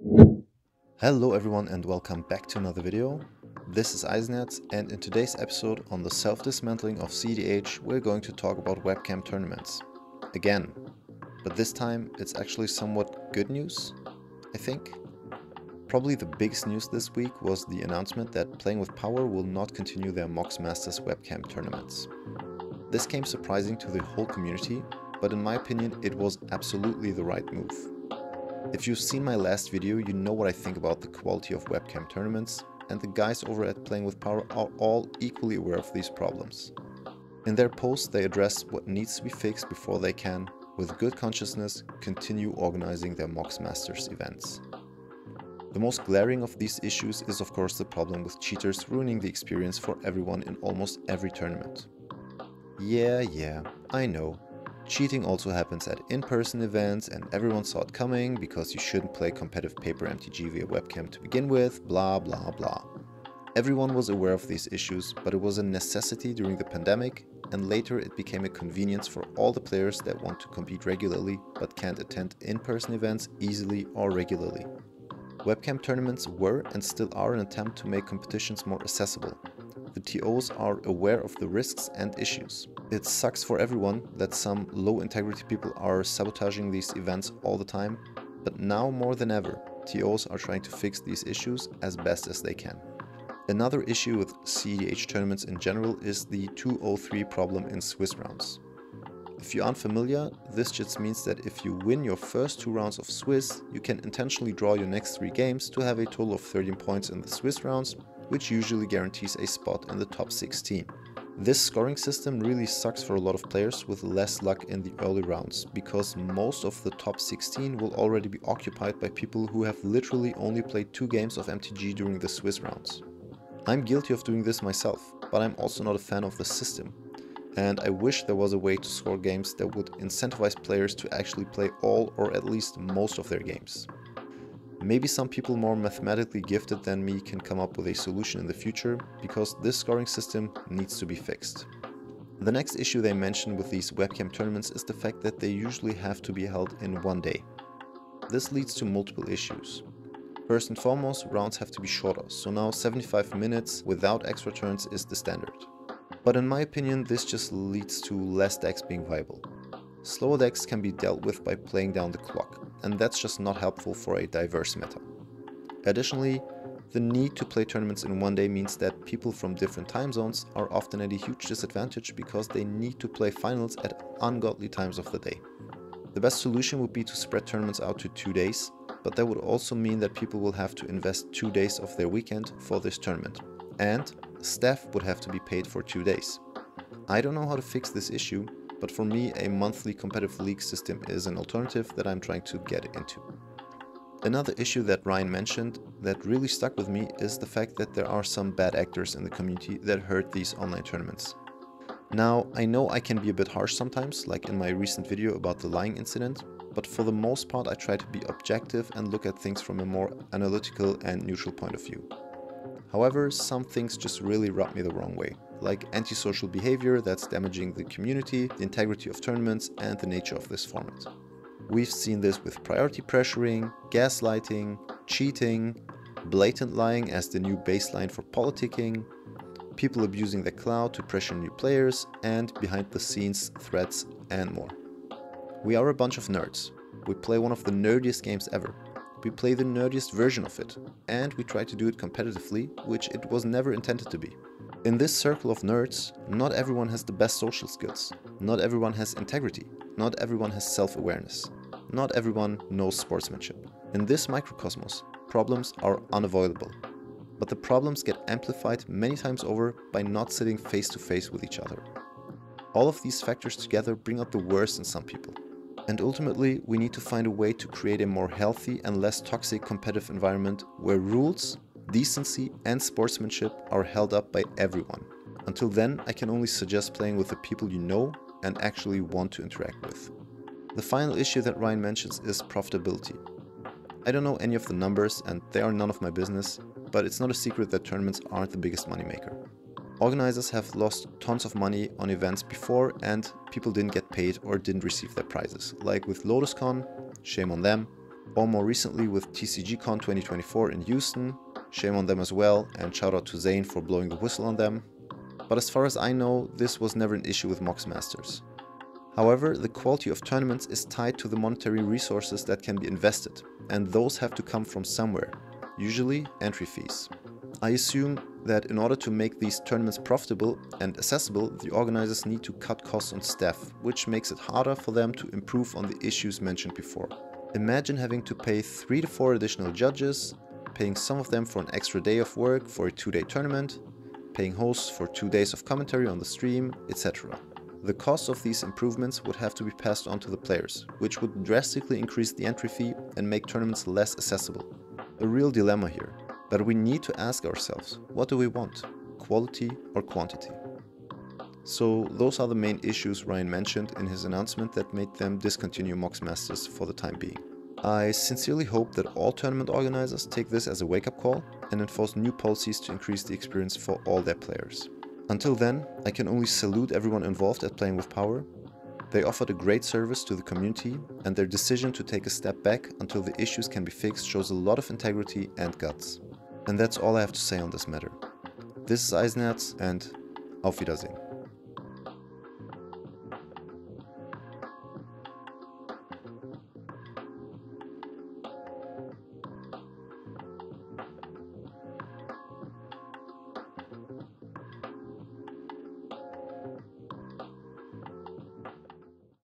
Hello everyone and welcome back to another video. This is Eisenherz, and in today's episode on the self-dismantling of CEDH we're going to talk about webcam tournaments. Again, but this time it's actually somewhat good news, I think. Probably the biggest news this week was the announcement that Playing with Power will not continue their Mox Masters webcam tournaments. This came surprising to the whole community, but in my opinion it was absolutely the right move. If you've seen my last video, you know what I think about the quality of webcam tournaments, and the guys over at Playing with Power are all equally aware of these problems. In their post, they address what needs to be fixed before they can, with good consciousness, continue organizing their Mox Masters events. The most glaring of these issues is of course the problem with cheaters ruining the experience for everyone in almost every tournament. Yeah, I know. Cheating also happens at in-person events and everyone saw it coming because you shouldn't play competitive paper MTG via webcam to begin with, blah blah blah. Everyone was aware of these issues, but it was a necessity during the pandemic, and later it became a convenience for all the players that want to compete regularly but can't attend in-person events easily or regularly. Webcam tournaments were and still are an attempt to make competitions more accessible. The TOs are aware of the risks and issues. It sucks for everyone that some low-integrity people are sabotaging these events all the time, but now more than ever, TOs are trying to fix these issues as best as they can. Another issue with CEDH tournaments in general is the 2-0-3 problem in Swiss rounds. If you aren't familiar, this just means that if you win your first 2 rounds of Swiss, you can intentionally draw your next 3 games to have a total of 13 points in the Swiss rounds, which usually guarantees a spot in the top 16. This scoring system really sucks for a lot of players with less luck in the early rounds, because most of the top 16 will already be occupied by people who have literally only played 2 games of MTG during the Swiss rounds. I'm guilty of doing this myself, but I'm also not a fan of the system. And I wish there was a way to score games that would incentivize players to actually play all or at least most of their games. Maybe some people more mathematically gifted than me can come up with a solution in the future, because this scoring system needs to be fixed. The next issue they mention with these webcam tournaments is the fact that they usually have to be held in one day. This leads to multiple issues. First and foremost, rounds have to be shorter, so now 75 minutes without extra turns is the standard. But in my opinion, this just leads to less decks being viable. Slower decks can be dealt with by playing down the clock, and that's just not helpful for a diverse meta. Additionally, the need to play tournaments in one day means that people from different time zones are often at a huge disadvantage because they need to play finals at ungodly times of the day. The best solution would be to spread tournaments out to 2 days, but that would also mean that people will have to invest 2 days of their weekend for this tournament, and staff would have to be paid for 2 days. I don't know how to fix this issue, but for me a monthly competitive league system is an alternative that I'm trying to get into. Another issue that Ryan mentioned that really stuck with me is the fact that there are some bad actors in the community that hurt these online tournaments. Now, I know I can be a bit harsh sometimes, like in my recent video about the lying incident, but for the most part I try to be objective and look at things from a more analytical and neutral point of view. However, some things just really rub me the wrong way, like antisocial behavior that's damaging the community, the integrity of tournaments, and the nature of this format. We've seen this with priority pressuring, gaslighting, cheating, blatant lying as the new baseline for politicking, people abusing their clout to pressure new players, and behind the scenes threats and more. We are a bunch of nerds. We play one of the nerdiest games ever. We play the nerdiest version of it, and we try to do it competitively, which it was never intended to be. In this circle of nerds, not everyone has the best social skills, not everyone has integrity, not everyone has self-awareness, not everyone knows sportsmanship. In this microcosmos, problems are unavoidable, but the problems get amplified many times over by not sitting face to face with each other. All of these factors together bring out the worst in some people. And ultimately, we need to find a way to create a more healthy and less toxic competitive environment where rules, decency, and sportsmanship are held up by everyone. Until then, I can only suggest playing with the people you know and actually want to interact with. The final issue that Ryan mentions is profitability. I don't know any of the numbers and they are none of my business, but it's not a secret that tournaments aren't the biggest moneymaker. Organizers have lost tons of money on events before and people didn't get paid or didn't receive their prizes. Like with LotusCon, shame on them. or more recently with TCGCon 2024 in Houston. Shame on them as well, and shout out to Zane for blowing the whistle on them. But as far as I know, this was never an issue with Mox Masters. However, the quality of tournaments is tied to the monetary resources that can be invested, and those have to come from somewhere, usually entry fees. I assume that in order to make these tournaments profitable and accessible, the organizers need to cut costs on staff, which makes it harder for them to improve on the issues mentioned before. Imagine having to pay 3 to 4 additional judges, paying some of them for an extra day of work for a 2-day tournament, paying hosts for 2 days of commentary on the stream, etc. The cost of these improvements would have to be passed on to the players, which would drastically increase the entry fee and make tournaments less accessible. A real dilemma here, but we need to ask ourselves, what do we want? Quality or quantity? So those are the main issues Ryan mentioned in his announcement that made them discontinue Mox Masters for the time being. I sincerely hope that all tournament organizers take this as a wake-up call and enforce new policies to increase the experience for all their players. Until then, I can only salute everyone involved at Playing with Power. They offered a great service to the community, and their decision to take a step back until the issues can be fixed shows a lot of integrity and guts. And that's all I have to say on this matter. This is Eisenherz, and auf Wiedersehen.